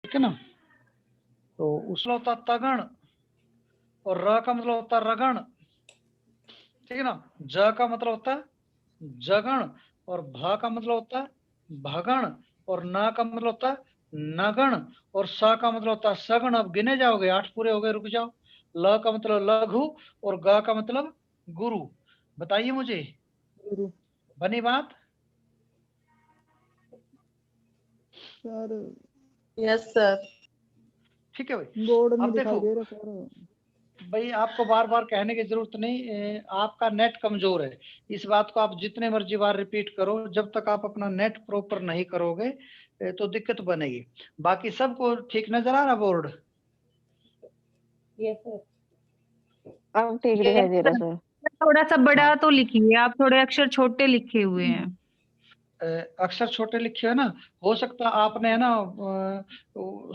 ठीक है ना। तो उसमें होता तगण और र का मतलब होता रगण, ठीक है ना। ज का मतलब होता है जगण और भ का मतलब होता है भगण और न का मतलब होता है नगण और स का मतलब होता है सगण। अब गिने जाओगे, 8 पूरे हो गए, रुक जाओ। ल का मतलब लघु और ग का मतलब गुरु। बताइए मुझे, गुरु बनी बात? Sir, yes sir. ठीक है भाई। बोर्ड में अब दिखाई देखो दे रहा सर। भाई, आपको बार बार कहने की जरूरत नहीं, आपका नेट कमजोर है। इस बात को आप जितने मर्जी बार रिपीट करो, जब तक आप अपना नेट प्रॉपर नहीं करोगे तो दिक्कत बनेगी। बाकी सबको ठीक नजर आ रहा बोर्ड? Yes sir. अब ठीक ये दिखाई दे रहा सर। थोड़ा सा बड़ा हाँ। तो लिखिए, आप थोड़े अक्षर छोटे लिखे हुए हैं। अक्षर छोटे लिखे है ना, हो सकता है आपने, है ना,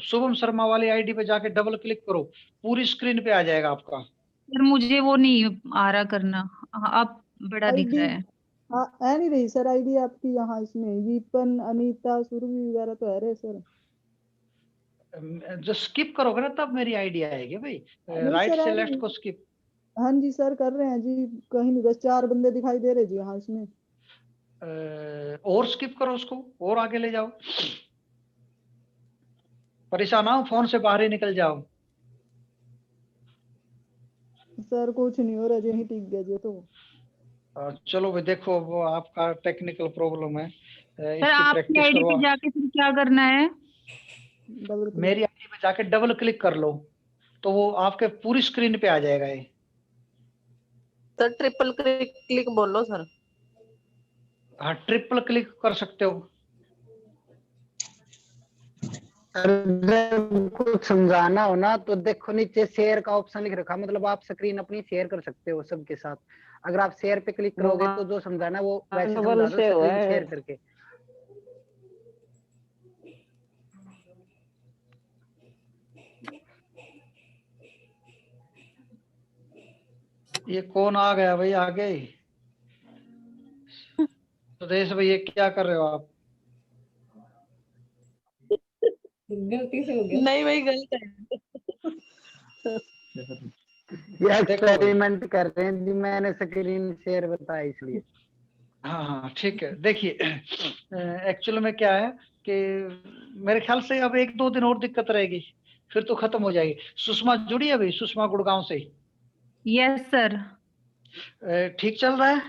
शुभम शर्मा वाली आईडी पे जाके डबल क्लिक करो, पूरी स्क्रीन पे आ जाएगा आपका। सर मुझे वो नहीं आ रहा करना, अब बड़ा दिख आईडी रहा है। हाँ आ नहीं रही सर आईडी आपकी यहाँ, इसमें विपन अनीता सुरभि वगैरह तो है रहे सर। जो स्किप करोगे ना तब मेरी आईडी आएगी भाई, नहीं राइट सर से आ नहीं लेफ्ट रही। को स्किप। हाँ जी सर कर रहे हैं जी, कहीं नहीं, बस 4 बंदे दिखाई दे रहे जी हाँ इसमें। और स्किप करो उसको, और आगे ले जाओ। परेशान हो, फोन से बाहर ही निकल जाओ। सर कुछ नहीं हो रहा जी, यहीं टिक गया जी तो। चलो भाई, देखो वो आपका टेक्निकल प्रॉब्लम है, सर इसकी आपकी प्रैक्टिस आईडी पे करवा। जाके फिर क्या करना है? Double click. मेरी आईडी पे जाके डबल क्लिक कर लो, तो वो आपके पूरी स्क्रीन पे आ जाएगा ये। सर ट्रिपल क्लिक बोलो सर। हाँ, ट्रिपल क्लिक कर सकते हो। अगर कुछ समझाना हो ना तो देखो नीचे शेयर का ऑप्शन लिख रखा, मतलब आप स्क्रीन अपनी शेयर कर सकते हो सबके साथ। अगर आप शेयर पे क्लिक करोगे तो जो समझाना वो वैसे डबल समझा दो से हुआ स्क्रीन है। शेयर करके। ये कौन आ गया भाई आगे? सुदेश भाई, ये क्या कर रहे हो आप? गलती से हो गया। नहीं भाई गलत है। ये देखो भाई, एक्सपेरिमेंट कर रहे हैं जी, मैंने स्क्रीन शेयर बताया इसलिए। हाँ हाँ ठीक है। देखिए, एक्चुअल में क्या है कि मेरे ख्याल से अब 1-2 दिन और दिक्कत रहेगी, फिर तो खत्म हो जाएगी। सुषमा जुड़ी है भाई, सुषमा गुड़गांव से? Yes sir. ठीक चल रहा है?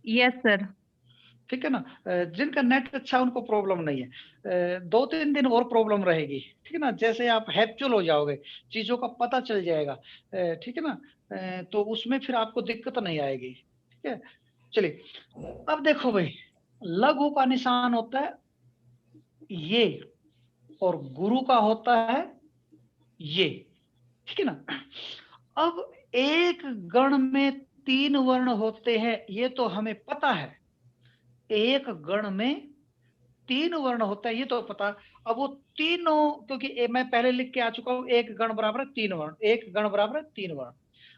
Yes sir. ठीक है ना। जिनका नेट अच्छा उनको प्रॉब्लम नहीं है, 2-3 दिन और प्रॉब्लम रहेगी, ठीक है ना। जैसे आप हैप्चुअल हो जाओगे, चीजों का पता चल जाएगा, ठीक है ना, तो उसमें फिर आपको दिक्कत नहीं आएगी, ठीक है। चलिए, अब देखो भाई, लघु का निशान होता है ये और गुरु का होता है ये, ठीक है ना। अब एक गण में 3 वर्ण होते हैं, ये तो हमें पता है। एक गण में 3 वर्ण होता है, ये तो पता। अब वो तीनों, क्योंकि मैं पहले लिख के आ चुका हूं, एक गण बराबर है 3 वर्ण, एक गण बराबर है 3 वर्ण।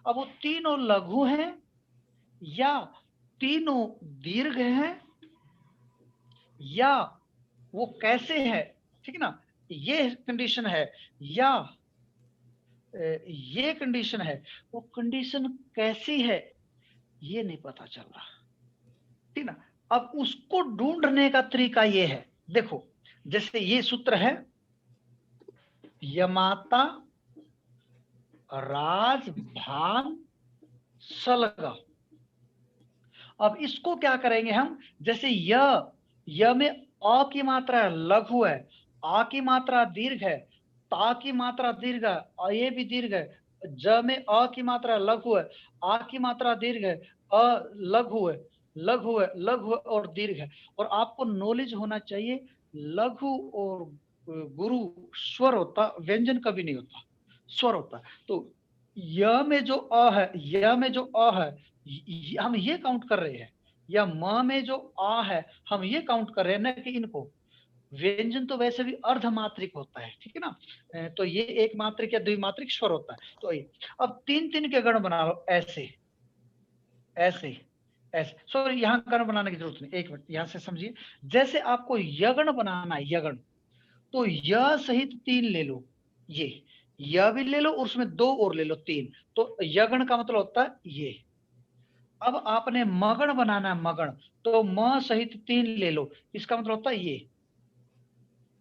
अब वो तीनों लघु हैं या तीनों दीर्घ हैं या वो कैसे है, ठीक है ना, ये कंडीशन है या ये कंडीशन है। वो कंडीशन कैसी है ये नहीं पता चल रहा, ठीक ना। अब उसको ढूंढने का तरीका ये है, देखो जैसे ये सूत्र है, यमाता राज भान सलगा। अब इसको क्या करेंगे हम, जैसे य में अ की मात्रा लघु है, आ की मात्रा दीर्घ है, ता की मात्रा दीर्घ है, ये भी दीर्घ है। ज में अ की मात्रा लघु है, आ की मात्रा दीर्घ है, अ लघु है, लघु है, लघु है और दीर्घ है। और आपको नॉलेज होना चाहिए, लघु और गुरु स्वर होता, व्यंजन कभी नहीं होता, स्वर होता। तो य में जो अ है, य में जो अ है, हम ये काउंट कर रहे हैं, या म में जो आ है हम ये काउंट कर रहे हैं, ना कि इनको। व्यंजन तो वैसे भी अर्धमात्रिक होता है, ठीक है ना। तो ये एक मात्रिक या द्विमात्रिक स्वर होता है। तो ये अब 3-3 के गण बना लो, ऐसे ऐसे ऐसे। सॉरी, यहाँ गण बनाने की जरूरत नहीं, एक मिनट यहाँ से समझिए। जैसे आपको यगण बनाना है, यगण, तो य सहित 3 ले लो, ये य भी ले लो और उसमें 2 और ले लो, 3, तो यगण का मतलब होता है ये। अब आपने मगण बनाना है, मगण, तो म सहित 3 ले लो, इसका मतलब होता है ये।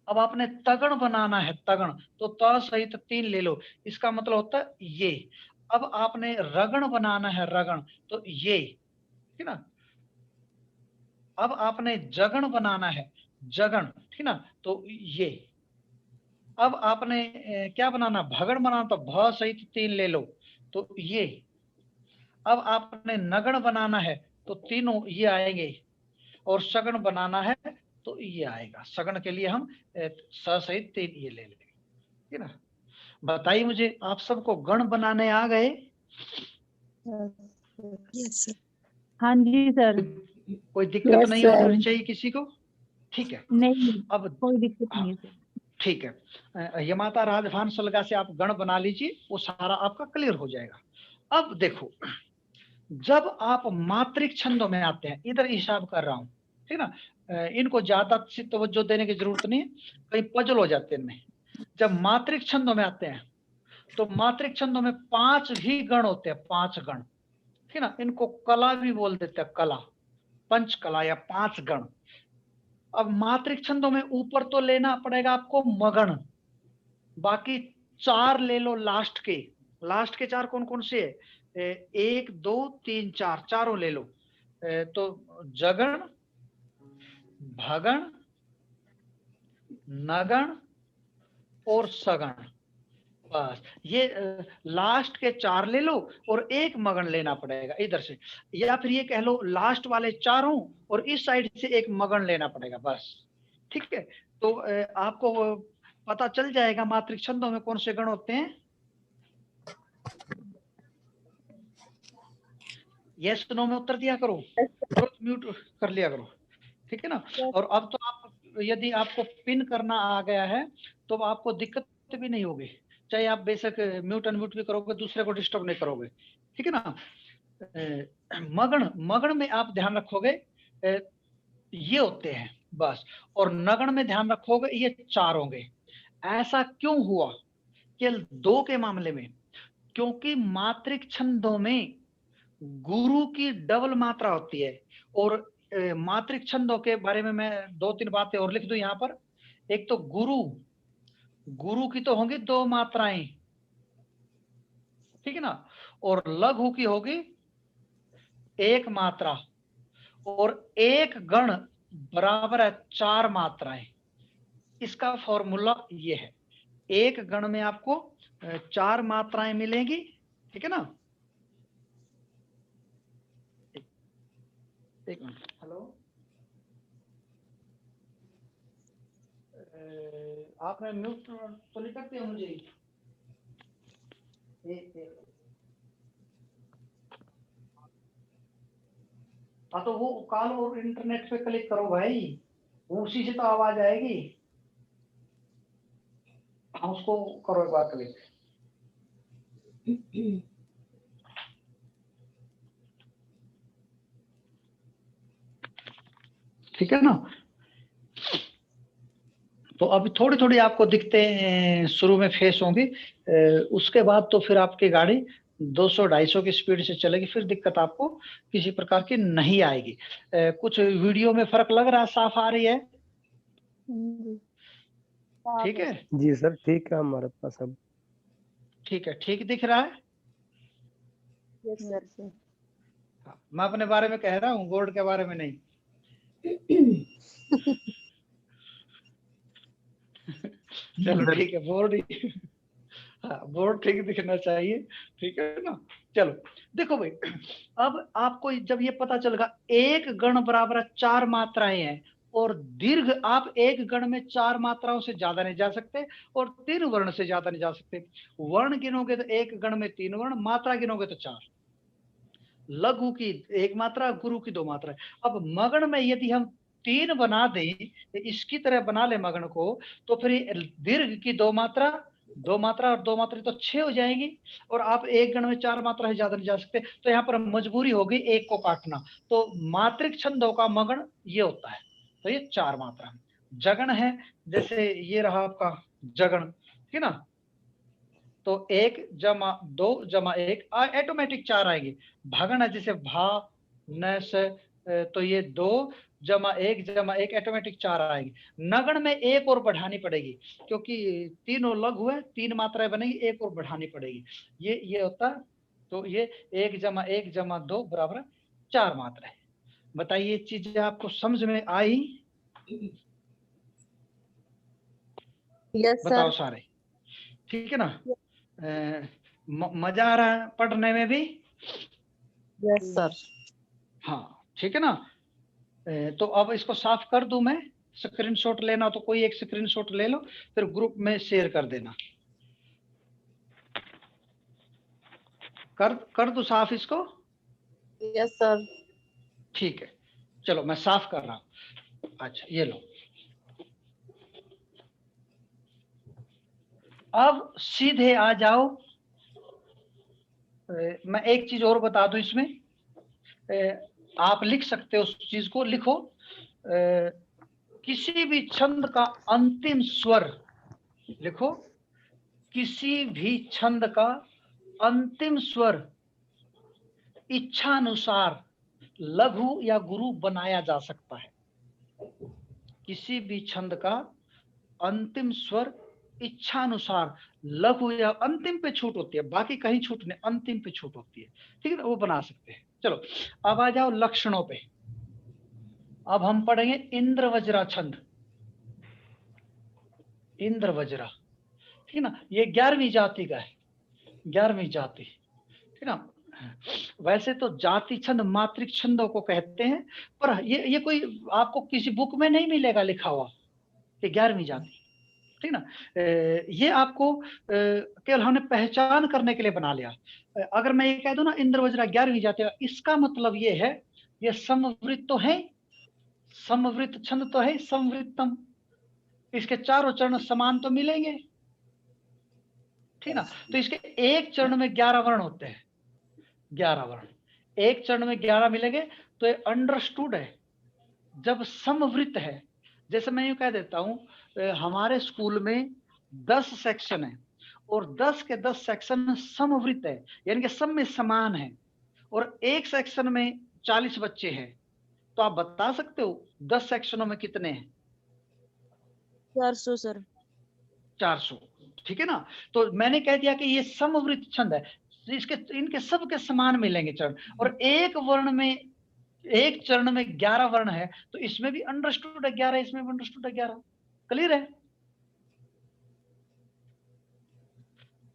अब आपने तगण बनाना है, तगण, तो त सहित 3 ले लो, इसका मतलब होता है ये। अब आपने रगण बनाना है, रगण, तो ये, ठीक ना। अब आपने जगण बनाना है, जगण, ठीक ना, तो ये। अब आपने क्या बनाना, भगण बनाना, तो भ सहित 3 ले लो, तो ये। अब आपने नगण बनाना है, तो तीनों ये आएंगे, और सगण बनाना है तो ये आएगा। सगण के लिए हम स सहित 3 ये ले लेंगे, ठीक ना। बताइए मुझे, आप सबको गण बनाने आ गए? Yes sir. हाँ जी सर। कोई दिक्कत नहीं होनी चाहिए किसी को, ठीक है। नहीं, अब कोई दिक्कत नहीं है सर। ठीक है, यमाता राजभान सलगा से आप गण बना लीजिए, वो सारा आपका क्लियर हो जाएगा। अब देखो, जब आप मात्रिक छंदों में आते हैं, इधर हिसाब कर रहा हूं, ठीक ना, इनको ज्यादा तवज्जो देने की जरूरत नहीं है, कहीं पजल हो जाते हैं इनमें। जब मात्रिक छंदों में आते हैं, तो मात्रिक छंदों में 5 ही गण होते हैं, 5 गण, ठीक ना। इनको कला भी बोल देते हैं, कला, पंच कला या 5 गण। अब मात्रिक छंदों में ऊपर तो लेना पड़ेगा आपको मगण, बाकी 4 ले लो लास्ट के। लास्ट के 4 कौन कौन से है? 1 2 3 4, चारों ले लो। तो जगण, भगण, नगण और सगण, बस ये लास्ट के 4 ले लो और 1 मगन लेना पड़ेगा इधर से, या फिर ये कह लो लास्ट वाले 4 और इस साइड से 1 मगन लेना पड़ेगा, बस, ठीक है। तो आपको पता चल जाएगा मात्रिक छंदों में कौन से गण होते हैं। यस नो में उत्तर दिया करो, म्यूट कर लिया करो, ठीक है ना। और अब तो आप, यदि आपको पिन करना आ गया है तो आपको दिक्कत भी नहीं होगी, चाहे आप बेशक म्यूट अनम्यूट भी करोगे, दूसरे को डिस्टर्ब नहीं करोगे, ठीक है ना। मगण, मगण में आप ध्यान रखोगे ये होते हैं बस, और नगण में ध्यान रखोगे ये 4 होंगे। ऐसा क्यों हुआ केवल 2 के मामले में? क्योंकि मात्रिक छंदों में गुरु की डबल मात्रा होती है, और मात्रिक छंदों के बारे में मैं 2-3 बातें और लिख दूं यहाँ पर। एक तो गुरु, गुरु की तो होंगी 2 मात्राएं, ठीक है ना, और लघु की होगी 1 मात्रा, और एक गण बराबर है 4 मात्राएं। इसका फॉर्मूला ये है, एक गण में आपको 4 मात्राएं मिलेंगी, ठीक है ना। एक मिनट, हेलो, आपने म्यूट तो नहीं करते हो मुझे? हाँ तो वो कॉल और इंटरनेट पे क्लिक करो भाई, उसी से तो आवाज आएगी। हाँ उसको करो एक बार क्लिक। ठीक है ना। तो अभी थोड़ी थोड़ी आपको दिखते शुरू में फेस होंगी, उसके बाद तो फिर आपकी गाड़ी 200-250 की स्पीड से चलेगी, फिर दिक्कत आपको किसी प्रकार की नहीं आएगी। कुछ वीडियो में फर्क लग रहा है, साफ आ रही है? ठीक है जी सर, ठीक है हमारे पास अब। ठीक है, ठीक दिख रहा है। Yes sir. मैं अपने बारे में कह रहा हूँ, बोर्ड के बारे में नहीं। चलो ठीक है, बोर्ड, हाँ बोर्ड ठीक दिखना चाहिए, ठीक है ना। चलो देखो भाई, अब आपको जब ये पता चलेगा एक गण बराबर 4 मात्राएं हैं, और दीर्घ आप एक गण में 4 मात्राओं से ज्यादा नहीं जा सकते, और 3 वर्ण से ज्यादा नहीं जा सकते। वर्ण गिनोगे तो एक गण में 3 वर्ण, मात्रा गिनोगे तो 4। लघु की 1 मात्रा, गुरु की 2 मात्रा। अब मगन में यदि हम 3 बना दें, इसकी तरह बना ले मगन को, तो फिर दीर्घ की 2 मात्रा, 2 मात्रा और 2 मात्रा तो 6 हो जाएंगी, और आप एक गण में 4 मात्रा से ज्यादा नहीं जा सकते, तो यहाँ पर मजबूरी होगी एक को काटना। तो मात्रिक छंदों का मगन ये होता है, तो ये 4 मात्रा। जगन है, जैसे ये रहा आपका जगन, ठीक है ना, तो 1 जमा 2 जमा 1 ऑटोमेटिक 4 आएंगे। भगन है, जैसे भा न स, तो ये 2 जमा 1 जमा 1 ऑटोमेटिक 4 आएंगे। नगण में 1 और बढ़ानी पड़ेगी, क्योंकि तीनों लघु है, 3 मात्राएं बनेगी, 1 और बढ़ानी पड़ेगी। ये होता है, तो ये 1 जमा 1 जमा 2 बराबर 4 मात्राएं। बताइए चीजें आपको समझ में आई? यस बताओ सर। सारे, ठीक है ना? मजा आ रहा है पढ़ने में भी? Yes sir. हाँ, ठीक है ना? तो अब इसको साफ कर दूं मैं। स्क्रीनशॉट लेना तो कोई एक स्क्रीनशॉट ले लो, फिर ग्रुप में शेयर कर देना। कर दूं साफ इसको? Yes sir. ठीक है, चलो मैं साफ कर रहा हूं। अच्छा, ये लो। अब सीधे आ जाओ। मैं एक चीज और बता दूं इसमें, आप लिख सकते हो, उस चीज को लिखो। किसी भी छंद का अंतिम स्वर लिखो, किसी भी छंद का अंतिम स्वर इच्छानुसार लघु या गुरु बनाया जा सकता है। किसी भी छंद का अंतिम स्वर इच्छानुसार लघु या अंतिम पे छूट होती है, बाकी कहीं छूट नहीं, अंतिम पे छूट होती है, ठीक है ना, वो बना सकते हैं। चलो अब आ जाओ लक्षणों पे। अब हम पढ़ेंगे इंद्रवज्रा छंद। इंद्रवज्रा, ठीक है ना, ये 11वीं जाति का है, 11वीं जाति, ठीक है ना। वैसे तो जाति छंद मात्रिक छंदों को कहते हैं, पर ये कोई आपको किसी बुक में नहीं मिलेगा लिखा हुआ कि 11वीं जाति, ठीक ना। ये आपको केवल हमने पहचान करने के लिए बना लिया। अगर मैं ये कह दूं ना इंद्रवज्रा 11वीं जाति, इसका मतलब ये है, ये समवृत्त तो है, समवृत्त छंद तो है, समवृत्तम, इसके चारों चरण समान तो मिलेंगे, ठीक ना। तो इसके एक चरण में 11 वर्ण होते हैं, 11 वर्ण एक चरण में 11 मिलेंगे, तो ये अंडरस्टूड है। जब समवृत्त है, जैसे मैं यूं कह देता हूं, हमारे स्कूल में 10 सेक्शन है और 10 के 10 सेक्शन समवृत्त है, यानी कि सब में समान है, और एक सेक्शन में 40 बच्चे हैं, तो आप बता सकते हो 10 सेक्शनों में कितने हैं? 400 सर। 400, ठीक है ना। तो मैंने कह दिया कि ये समवृत्त छंद है, इसके इनके सबके समान मिलेंगे चरण, और एक वर्ण में, एक चरण में 11 वर्ण है, तो इसमें भी अंडरस्टूड है 11, इसमें भी अंडरस्टूड है 11। क्लियर है?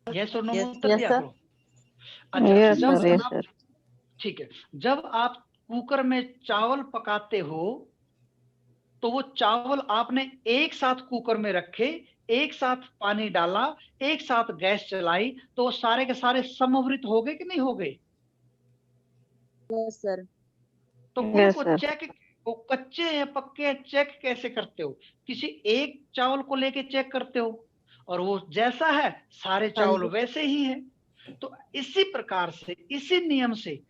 यस और नो में उत्तर दिया करो। अच्छा, जब आप, ठीक है, जब आप कुकर में चावल पकाते हो, तो वो चावल आपने एक साथ कुकर में रखे, एक साथ पानी डाला, एक साथ गैस चलाई, तो वो सारे के सारे समवृत्त हो गए कि नहीं हो गए? Yes sir. तो गुरु को चेक, वो कच्चे हैं पक्के चेक कैसे करते हो? किसी एक चावल को लेके चेक करते हो, और वो जैसा है सारे चावल वैसे ही है। तो इसी प्रकार से, इसी नियम से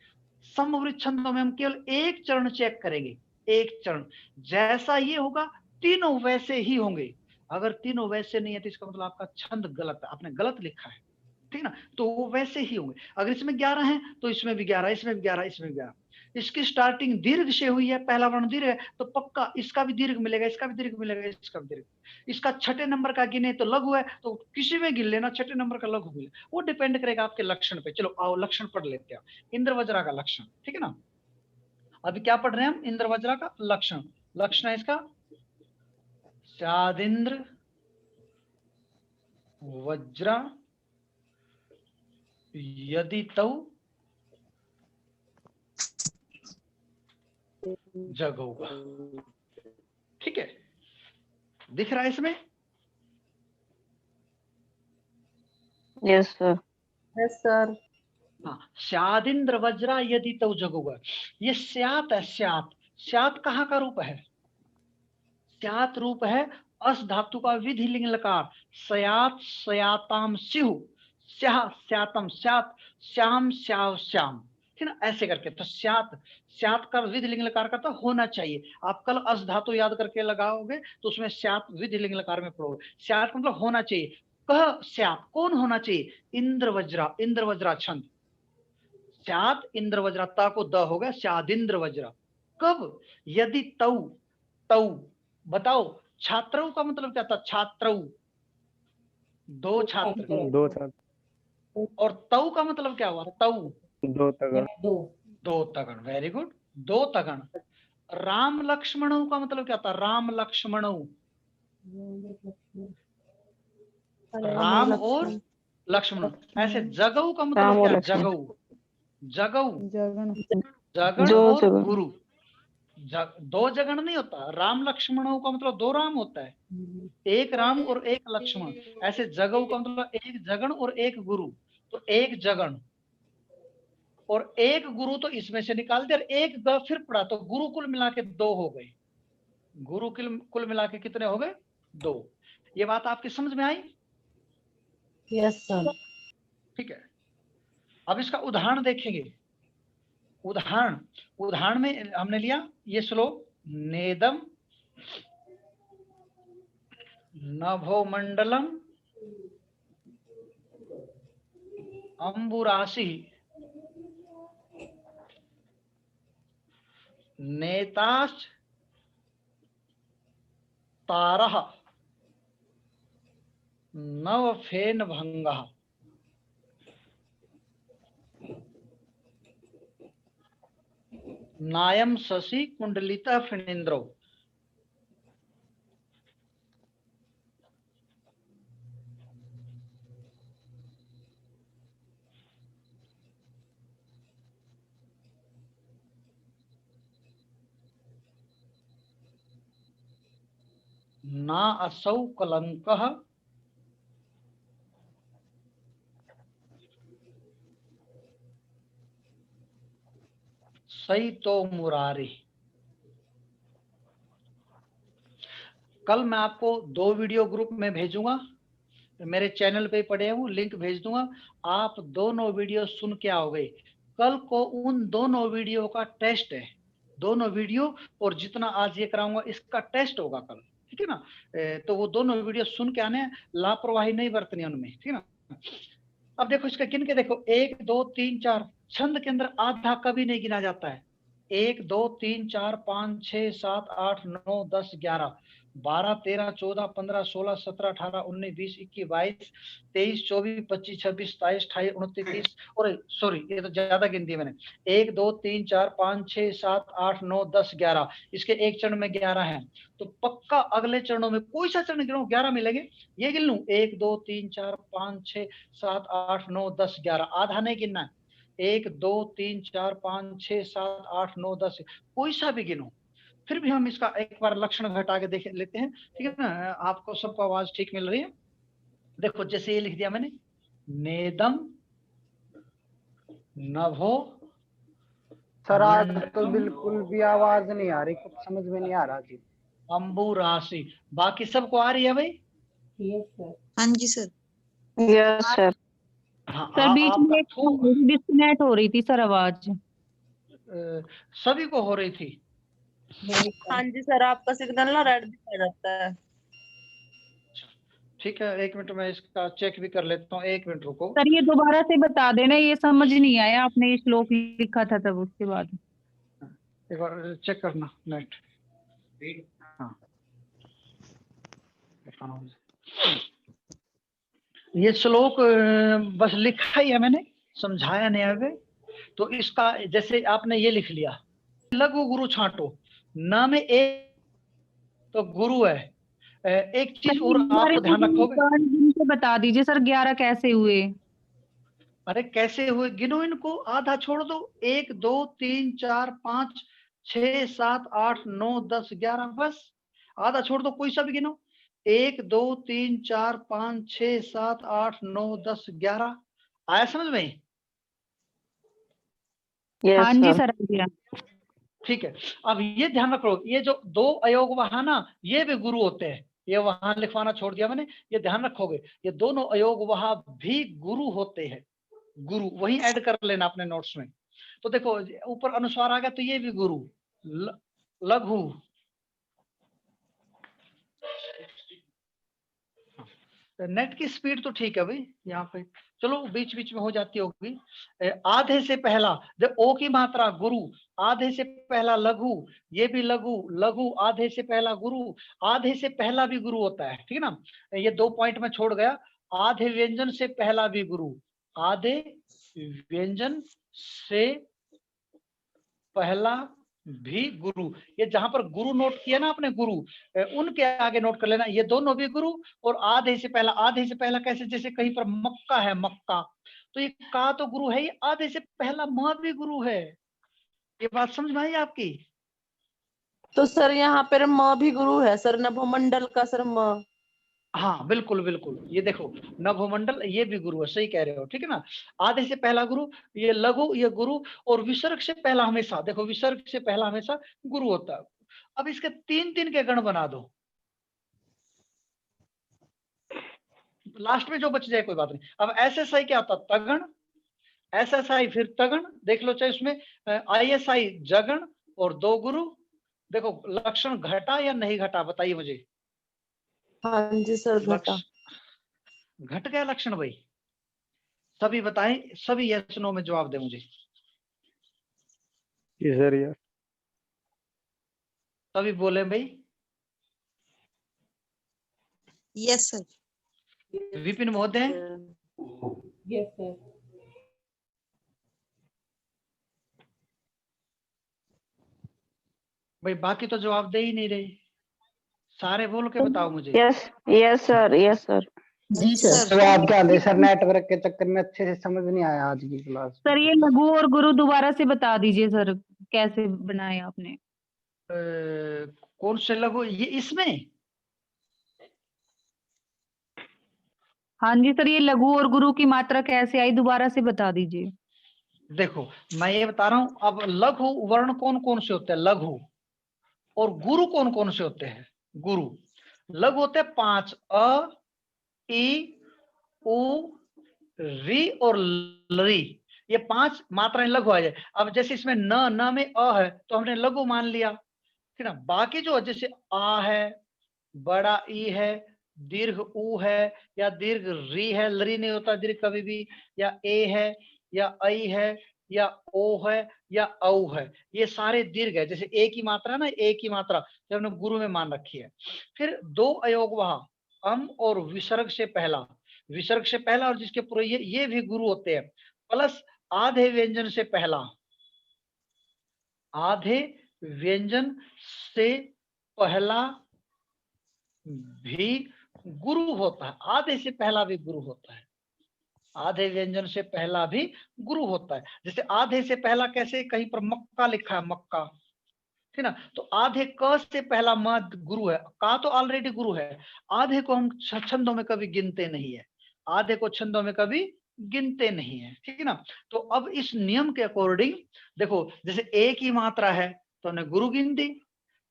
समवृत्त छंदों में हम केवल एक चरण चेक करेंगे, एक चरण जैसा ये होगा तीनों वैसे ही होंगे। अगर तीनों वैसे नहीं है तो इसका मतलब आपका छंद गलत है, आपने गलत लिखा है, ठीक ना। तो वो वैसे ही होंगे। अगर इसमें 11 है तो इसमें भी 11, इसमें भी 11, इसमें भी 11। इसकी स्टार्टिंग दीर्घ से हुई है, पहला वर्ण दीर्घ है, तो पक्का इसका भी दीर्घ मिलेगा, इसका भी दीर्घ मिलेगा, इसका भी दीर्घ। इसका छठे नंबर का गिने तो लघु है, तो किसी में गिन लेना, छठे नंबर का लघु मिले, वो डिपेंड करेगा आपके लक्षण पे। चलो आओ लक्षण पढ़ लेते हैं, इंद्रवज्रा का लक्षण, ठीक है ना। अभी क्या पढ़ रहे हैं हम? इंद्रवज्रा का लक्षण। लक्षण है इसका स्यादिंद्र वज्रा यदि तौ जगोगा, ठीक है, दिख रहा है इसमें? Yes sir. Yes sir. हाँ, स्यादिंद्र वज्रा यदि तौ जगोगा, ये स्यात है। स्यात, स्यात कहाँ का रूप है? स्यात रूप है अस धातु का विधि लिंग लकार, स्यात स्याताम स्युः, स्याह स्यातम स्यात, श्याम स्याव श्याम, ठीक है ना, ऐसे करके। तो स्यात, स्यात का विधि लिंग लकार का तो होना चाहिए। आप कल अस धातु याद करके लगाओगे तो उसमें स्यात विधि लिंग लकार में पढ़ोगे। स्यात का मतलब होना चाहिए। कह स्यात, कौन होना चाहिए? इंद्र वज्रा, इंद्र वज्रा छंद। स्यात इंद्र वज्रा, ता को द होगा, स्यादिंद्र वज्रा। कब? यदि तऊ, तऊ बताओ, छात्रऊ का मतलब क्या था? छात्रऊ, दो छात्र। दो छात्र। और तऊ का मतलब क्या हुआ? तऊ, दो तगड़। दो तगड़। वेरी गुड, दो तगड़। राम लक्ष्मणऊ का मतलब क्या था? राम लक्ष्मणऊ, राम और लक्ष्मण। ऐसे जगऊ का मतलब राम और क्या? लक्ष्मण। जगऊ, जगऊ, जगन जगन जो और जगन। गुरु। दो जगन नहीं होता। राम लक्ष्मणों का मतलब दो राम होता है, एक राम और एक लक्ष्मण। ऐसे जगऊ का मतलब एक जगन और एक गुरु। तो एक जगन और एक गुरु, तो इसमें से निकाल दिया। एक ग फिर पड़ा, तो गुरु कुल मिला के दो हो गए। गुरु कुल मिला के कितने हो गए? दो। ये बात आपकी समझ में आई? Yes sir. ठीक है, अब इसका उदाहरण देखेंगे। उदाहरण, उदाहरण में हमने लिया ये श्लोक, नेदम नभो मंडलम अंबुराशि नेताश्च तारः नवफेन भंगः। नायम शशि कुंडलितः फणींद्रो। ना असौ कलंकः सही तो मुरारी। कल मैं आपको दो वीडियो ग्रुप में भेजूंगा, मेरे चैनल पे पड़े हूँ, लिंक भेज दूंगा। आप दोनों वीडियो सुन के आओगे। कल को उन दोनों वीडियो का टेस्ट है, दोनों वीडियो और जितना आज ये कराऊंगा इसका टेस्ट होगा कल, ठीक है ना। तो वो दोनों वीडियो सुन के आने, लापरवाही नहीं बरतनी उनमें, ठीक है ना। अब देखो इसका गिन के देखो, 1 2 3 4। छंद के अंदर आधा कभी नहीं गिना जाता है। 1 2 3 4 5 6 7 8 9 10 11 12 13 14 15 16 17 18 19 20 21 22 23 24 25 26 27 28 29 30। और सॉरी, ये तो ज्यादा गिन दिए मैंने। 1 2 3 4 5 6 7 8 9 10 11। इसके एक चरण में 11 है, तो पक्का अगले चरणों में कोई सा चरण गिनो 11 मिलेंगे। ये गिन लूं, 1 2 3 4 5 6 7 8 9 10 11। आधा नहीं गिनना है। 1 2 3 4 5 6 7 8 9 10, कोई सा भी गिनो। फिर भी हम इसका एक बार लक्षण घटा के देख लेते हैं, ठीक है ना। आपको सबको आवाज ठीक मिल रही है? देखो जैसे ये लिख दिया मैंने, नेदम नभो। सर आज तो बिल्कुल भी आवाज नहीं आ रही, कुछ समझ में नहीं आ रहा जी। अंबु राशि, बाकी सबको आ रही है भाई? Yes sir. हाँ जी सर। Yes sir. हाँ, सर बीच में आपका डिस्कनेक्ट हो रही थी सर आवाज। सभी को हो रही थी। हाँ जी सर, आपका सिग्नल ना रेड दिखा जाता है। ठीक है, 1 मिनट में इसका चेक भी कर लेता हूँ, 1 मिनट रुको। सर ये दोबारा से बता देना, ये समझ नहीं आया, आपने ये श्लोक लिखा था तब, उसके बाद एक बार चेक करना नेट। हाँ, ये श्लोक बस लिखा ही है मैंने, समझाया नहीं आगे। तो इसका जैसे आपने ये लिख लिया, लघु गुरु छांटो, न में एक तो गुरु है। एक चीज और आपको ध्यान रखोगे, से बता दीजिए सर 11 कैसे हुए? अरे कैसे हुए गिनो इनको, आधा छोड़ दो। 1 2 3 4 5 6 7 8 9 10 11, बस आधा छोड़ दो, कोई सा भी गिनो। 1 2 3 4 5 6 7 8 9 10 11। आया समझ में? हाँ जी सर, आ गया। ठीक है, अब ये ध्यान रखो, ये जो दो अयोग वहां ना, ये भी गुरु होते हैं। ये वहां लिखवाना छोड़ दिया मैंने, ये ध्यान रखोगे, ये दोनों अयोग वहां भी गुरु होते हैं। गुरु वही ऐड कर लेना अपने नोट्स में। तो देखो ऊपर अनुस्वार आ गया तो ये भी गुरु, लघु, नेट की स्पीड तो ठीक है भाई यहाँ पे, चलो बीच बीच में हो जाती होगी। आधे से पहला, जब ओ की मात्रा गुरु, आधे से पहला लघु, ये भी लघु, लघु आधे से पहला गुरु, आधे से पहला भी गुरु होता है, ठीक है ना। ये 2 पॉइंट में छोड़ गया, आधे व्यंजन से पहला भी गुरु, आधे व्यंजन से पहला भी गुरु, ये जहां पर गुरु नोट किया ना आपने, गुरु उनके आगे नोट कर लेना, ये दोनों भी गुरु और आधे से पहला। आधे से पहला कैसे, जैसे कहीं पर मक्का है, मक्का, तो ये का तो गुरु है, ये आधे से पहला म भी गुरु है। ये बात समझ में आई आपकी? तो सर यहाँ पर म भी गुरु है सर, नभोमंडल का सर म। हाँ बिल्कुल बिल्कुल, ये देखो नभोमंडल ये भी गुरु है, सही कह रहे हो, ठीक है ना। आधे से पहला गुरु, ये लघु, ये गुरु, और विसर्ग से पहला हमेशा, देखो विसर्ग से पहला हमेशा गुरु होता है। अब इसके 3 के गण बना दो, लास्ट में जो बच जाए कोई बात नहीं। अब SSI क्या होता, तगण, SSI फिर तगण, देख लो चाहे उसमें ISI जगण और 2 गुरु। देखो लक्षण घटा या नहीं घटा, बताइए मुझे। हाँ जी सर, घटा। घट गया लक्षण भाई, सभी बताएं, सभी यस नो में जवाब दे मुझे। Sir yes. सभी बोले भाई यस सर। विपिन महोदय, यस सर। भाई बाकी तो जवाब दे ही नहीं रहे, सारे बोल के बताओ मुझे। Yes yes sir, yes sir. जी सर। आप क्या दे सर, नेटवर्क के चक्कर में अच्छे से समझ नहीं आया आज की क्लास। सर ये लघु और गुरु दोबारा से बता दीजिए सर, कैसे बनाए आपने? कौन से लघु, ये इसमें? हाँ जी सर, ये लघु और गुरु की मात्रा कैसे आई, दोबारा से बता दीजिए। देखो मैं ये बता रहा हूं, अब लघु वर्ण कौन कौन से होते हैं, लघु, और गुरु कौन कौन से होते हैं, गुरु। लघु होते हैं 5, अ, ई, उ, री और लरी, ये 5 मात्राएं लघु आ जाए। अब जैसे इसमें न में अ है तो हमने लघु मान लिया, ठीक ना। बाकी जो जैसे आ है, बड़ा ई है, दीर्घ उ है, या दीर्घ री है, लरी नहीं होता दीर्घ कभी भी, या ए है, या ऐ है, या ओ है, या औ है, ये सारे दीर्घ है। जैसे ए की मात्रा ना, ए की मात्रा जो हमने गुरु में मान रखी है। फिर 2 अयोग वहां, अम और विसर्ग से पहला, विसर्ग से पहला और जिसके पूरे ये भी गुरु होते हैं। प्लस आधे व्यंजन से पहला, आधे व्यंजन से पहला भी गुरु होता है, आधे से पहला भी गुरु होता है, आधे व्यंजन से पहला भी गुरु होता है। जैसे आधे से पहला कैसे, कहीं पर मक्का लिखा है, मक्का, ठीक ना, तो आधे क से पहला म गुरु है, का तो ऑलरेडी गुरु है। आधे को हम छंदों में कभी गिनते नहीं है, आधे को छंदों में कभी गिनते नहीं है, ठीक है ना। तो अब इस नियम के अकॉर्डिंग देखो, जैसे ए की मात्रा है तो हमने गुरु गिन दी,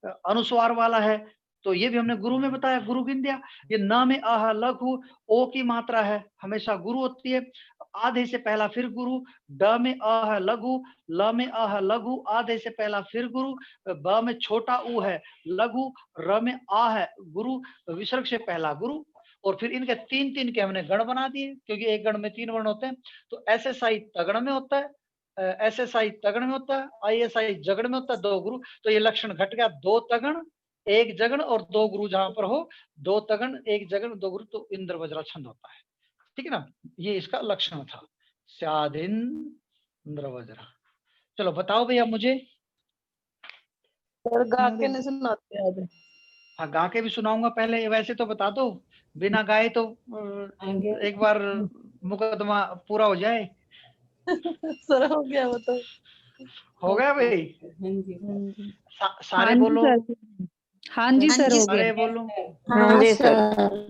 अनुस्वार वाला है तो ये भी हमने गुरु में बताया, गुरु गिन दिया। ये न में आह लघु, ओ की मात्रा है हमेशा गुरु होती है, आधे से पहला फिर गुरु, ड में आह लघु, ल में आह लघु, आधे से पहला फिर गुरु, ब में छोटा उ है लघु, र में आ है गुरु, विसर्ग से पहला गुरु। और फिर इनके 3 के हमने गण बना दिए, क्योंकि एक गण में 3 वर्ण होते हैं। तो SSI तगड़ में होता है, SSI तगड़ में होता है, ISI जगड़ में होता है, 2 गुरु। तो ये लक्षण घट गया, 2 तगण 1 जगण और 2 गुरु, जहां पर हो 2 तगण 1 जगण 2 गुरु, तो इंद्र वज्रा छंद होता है, ठीक है ना। ये इसका लक्षण था, स्यादिन इंद्र वज्रा। चलो बताओ भैया मुझे। सर गा के नहीं सुनाते आज। हाँ गा के भी सुनाऊंगा, पहले वैसे तो बता दो, बिना गाए तो एक बार मुकदमा पूरा हो जाए। सर हो गया वो तो। हो गया भाई? सारे हाँ जी बोलो। सर। हाँ जी सर, हो सारे गया। बोलो। हाँ जी सर।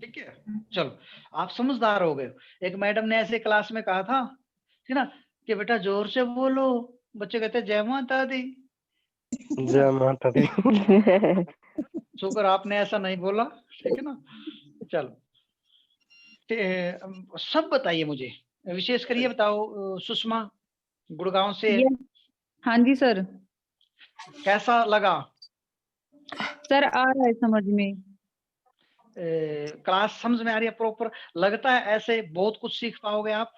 ठीक है, चलो आप समझदार हो गए। एक मैडम ने ऐसे क्लास में कहा था, ठीक ना, कि बेटा जोर से बोलो। बच्चे कहते जय माता दी। जय माता दी। शुक्र आपने ऐसा नहीं बोला, ठीक है ना। चलो सब बताइए मुझे, विशेष कर ये बताओ सुषमा, गुड़गांव से। हाँ जी सर। कैसा लगा? सर आ रहा है समझ में। क्लास समझ में आ रही है प्रॉपर? लगता है ऐसे बहुत कुछ सीख पाओगे आप?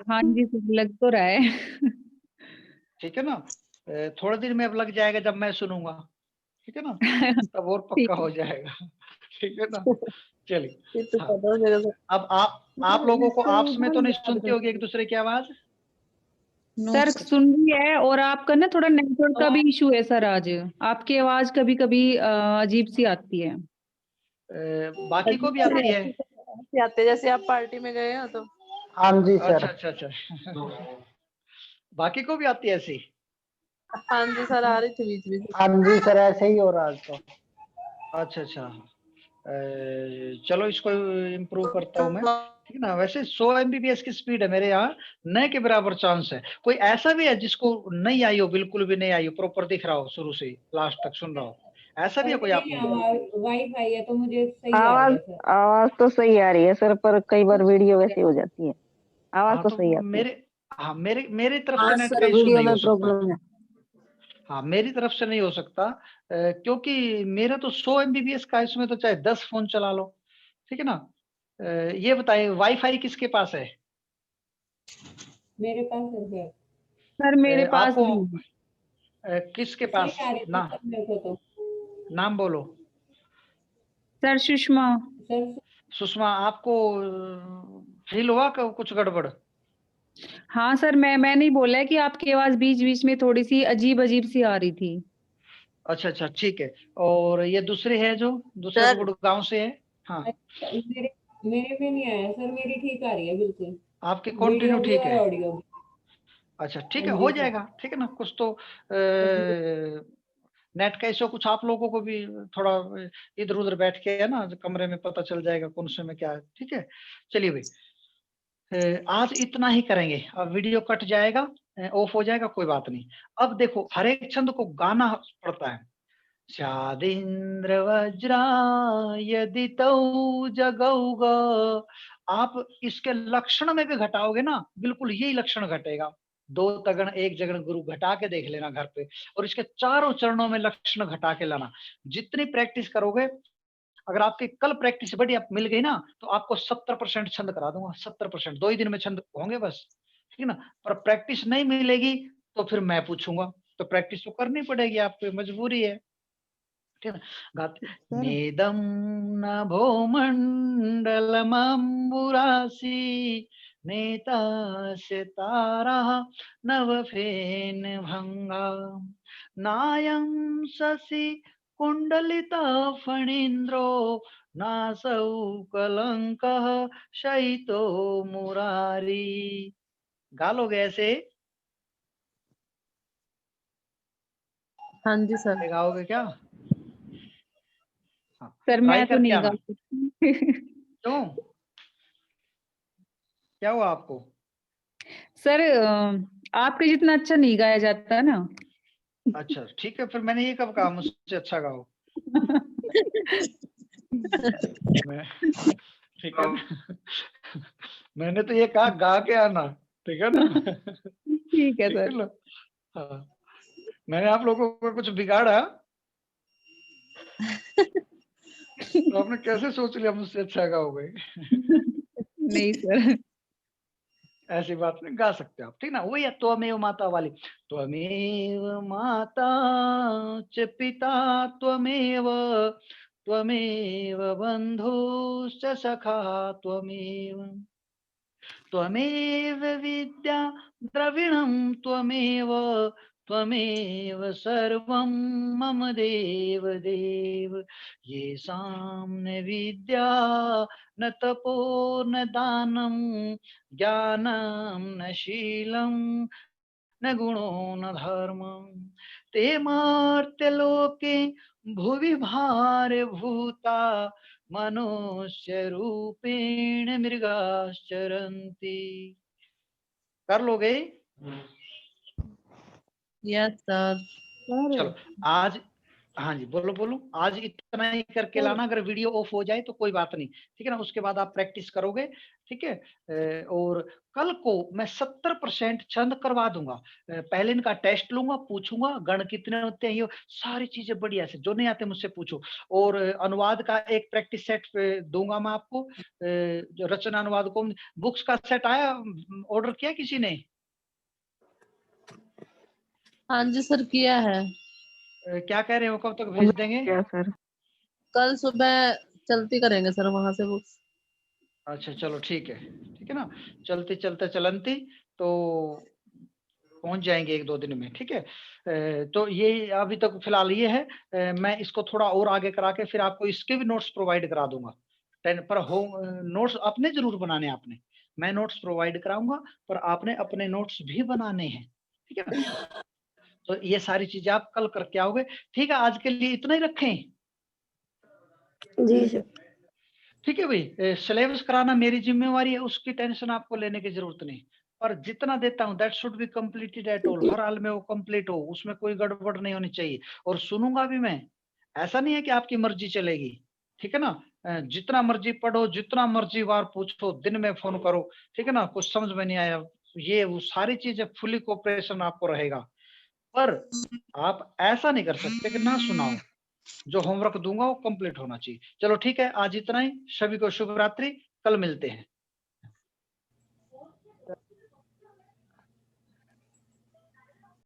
हाँ जी सर, लग तो रहा है। ठीक है ना? थोड़े दिन में अब लग जाएगा जब मैं सुनूंगा, ठीक है ना? तब और ठीक पक्का है। हो जाएगा। ठीक है ना? चलिए। ये तो हाँ, पता हो जाएगा सर। अब आप लोगों को आपस में तो नहीं सुनती होगी एक दूसरे की आवाज? No sir sir. सुन रही है, और आपका ना थोड़ा नेटवर्क का भी इशू है सर आज। आपकी आवाज कभी कभी अजीब सी आती है। बाकी को भी आती है? ऐसे आते जैसे आप पार्टी में गए हो तो। हाँ जी सर। अच्छा अच्छा अच्छा। बाकी को भी आती है ऐसी? हाँ जी सर, आ रही थी बीच बीच में। हाँ जी सर, ऐसे ही हो रहा है तो। अच्छा अच्छा। चलो इसको इम्प्रूव करता हूँ मैं, ठीक है ना? वैसे 100 MBPS की स्पीड है मेरे यहाँ, न के बराबर चांस है। कोई ऐसा भी है जिसको नहीं आई हो, बिल्कुल भी नहीं आई हो, प्रॉपर दिख रहा हो, शुरू से लास्ट तक सुन रहा हो? ऐसा भी है कोई आप में? वाईफाई है तो मुझे सही आ रही आवाज है सर। आवाज तो सही आ रही है सर, पर कई बार वीडियो वैसी हो जाती है। आवाज हाँ तो तो सही आती है। मेरी तरफ से हाँ नेट का सर, इशू वीडियो नहीं हो में सकता। प्रॉब्लम है। हाँ, मेरी तरफ से नहीं हो सकता, क्योंकि मेरा तो 100 MBPS का, इसमें तो चाहे 10 फोन चला लो, ठीक है ना? ये बताइए वाईफाई किसके पास है? मेरे पास है सर। सर मेरे पास आपको भी है। किसके सही पास आ रही थी ना? सर मेरे को तो। नाम बोलो। सर सुषमा। सर सुषमा, आपको फील हुआ कि कुछ गड़बड़? हाँ सर, मैं नहीं बोला है कि आपकी आवाज बीच बीच में थोड़ी सी अजीब अजीब सी आ रही थी। अच्छा अच्छा, ठीक है। और ये दूसरी है जो दूसरे सर गुड़गांव से है? हाँ, मेरे मेरे में नहीं आया सर, मेरी ठीक आ रही है बिल्कुल। आपकी कंटिन्यू वीडियो भी ठीक और है? ऑडियो भी। अच्छा ठीक हाँ है, हो जी सर। जाएगा, ठीक है ना? कुछ तो नेट का इशू कुछ आप लोगों को भी थोड़ा इधर उधर बैठ के है ना कमरे में पता चल जाएगा कौन से में क्या है, ठीक है? चलिए भाई, आज इतना ही करेंगे। अब वीडियो कट जाएगा, ऑफ हो जाएगा, कोई बात नहीं। अब देखो, हर एक छंद को गाना पड़ता है। स्यादिंद्र वज्रा यदि तौ जगौग। आप इसके लक्षण में भी घटाओगे ना, बिल्कुल यही लक्षण घटेगा। दो तगण एक जगण गुरु घटा के देख लेना घर पे, और इसके चारों चरणों में लक्षण घटा के लाना। जितनी प्रैक्टिस करोगे, अगर आपकी कल प्रैक्टिस बढ़िया मिल गई ना, तो आपको 70% छंद करा दूंगा। 70%, 2 ही दिन में छंद होंगे बस, ठीक है ना? पर प्रैक्टिस नहीं मिलेगी तो फिर मैं पूछूंगा, तो प्रैक्टिस तो करनी पड़ेगी, आपकी मजबूरी है, ठीक है ना? गाते सर नेदम नभो मंडलमंबुरासी नेता सितारा नवफेन भंगा नायं शशि कुंडलिता फणीन्द्रो नासौ कलंकः शयितो मुरारी। गा लोगे ऐसे? हाँ जी सर। गाओगे क्या? हाँ, सर ट्राई मैं तो करके नहीं गा आना। सकती। क्यों, क्या हुआ आपको? सर आपके जितना अच्छा नहीं गाया जाता ना। अच्छा ठीक है, फिर मैंने ये कब कहा मुझसे अच्छा गाओ? मैं ठीक है ना? मैंने तो ये कहा गा के आना, ठीक है ना? ठीक है ठीक सर। है ना? हाँ, मैंने आप लोगों को कुछ बिगाड़ा तो आपने कैसे सोच लिया मुझसे अच्छा गाओगे? नहीं सर। ऐसी बात नहीं, गा सकते हो आप, ठीक ना? वही है त्वमेव माता वाली। त्वमेव माता च पिता त्वमेव, त्वमेव बन्धुश्च सखा त्वमेव, त्वमेव विद्या द्रविणं त्वमेव, त्वमेव सर्वं मम देव देव। येषां न विद्या न तपो न दानं ज्ञानं न शीलं न गुणो न धर्मं, ते मर्त्यलोके भुवि भारभूता मनुष्य रूपेण मृगाश्चरन्ति। कर लोगे? Yes sir. सर चलो, आज हाँ जी, बोलो बोलो। आज इतना ही करके लाना, अगर वीडियो ऑफ हो जाए तो कोई बात नहीं, ठीक है ना। उसके बाद आप प्रैक्टिस करोगे, ठीक है। और कल को मैं 70% छंद करवा दूंगा। पहले इनका टेस्ट लूंगा, पूछूंगा गण कितने होते हैं, ये सारी चीजें बढ़िया से, जो नहीं आते मुझसे पूछो। और अनुवाद का एक प्रैक्टिस सेट दूंगा मैं आपको, जो रचना अनुवाद को बुक्स का सेट आया, ऑर्डर किया किसी ने? हाँ जी सर, किया है। क्या कह रहे हो, कब तक भेज देंगे? क्या सर? कल सुबह चलती करेंगे सर वहां से बुक्स। अच्छा चलो ठीक है ना। चलते चलते चलंती तो पहुंच जाएंगे 1-2 दिन में, ठीक है। तो ये अभी तक फिलहाल ये है। मैं इसको थोड़ा और आगे करा के फिर आपको इसके भी नोट्स प्रोवाइड करा दूंगा। 10 पर हो नोट्स अपने जरूर बनाने, आपने, मैं नोट्स प्रोवाइड कराऊंगा पर आपने अपने नोट्स भी बनाने हैं, ठीक है ना। तो ये सारी चीजें आप कल करके आओगे, ठीक है। आज के लिए इतना ही रखें, जी सर। ठीक है भाई। सिलेबस कराना मेरी जिम्मेवारी है, उसकी टेंशन आपको लेने की जरूरत नहीं। पर जितना देता हूँ that should be completed at all, हर हाल में वो कंप्लीट हो, उसमें कोई गड़बड़ नहीं होनी चाहिए। और सुनूंगा भी मैं, ऐसा नहीं है कि आपकी मर्जी चलेगी, ठीक है ना। जितना मर्जी पढ़ो, जितना मर्जी बार पूछो, दिन में फोन करो, ठीक है ना। कुछ समझ में नहीं आया, ये वो सारी चीजें फुली कोऑपरेशन आपको रहेगा। पर आप ऐसा नहीं कर सकते कि ना सुनाओ, जो होमवर्क दूंगा वो कंप्लीट होना चाहिए। चलो ठीक है, आज इतना ही। सभी को शुभ रात्रि, कल मिलते हैं।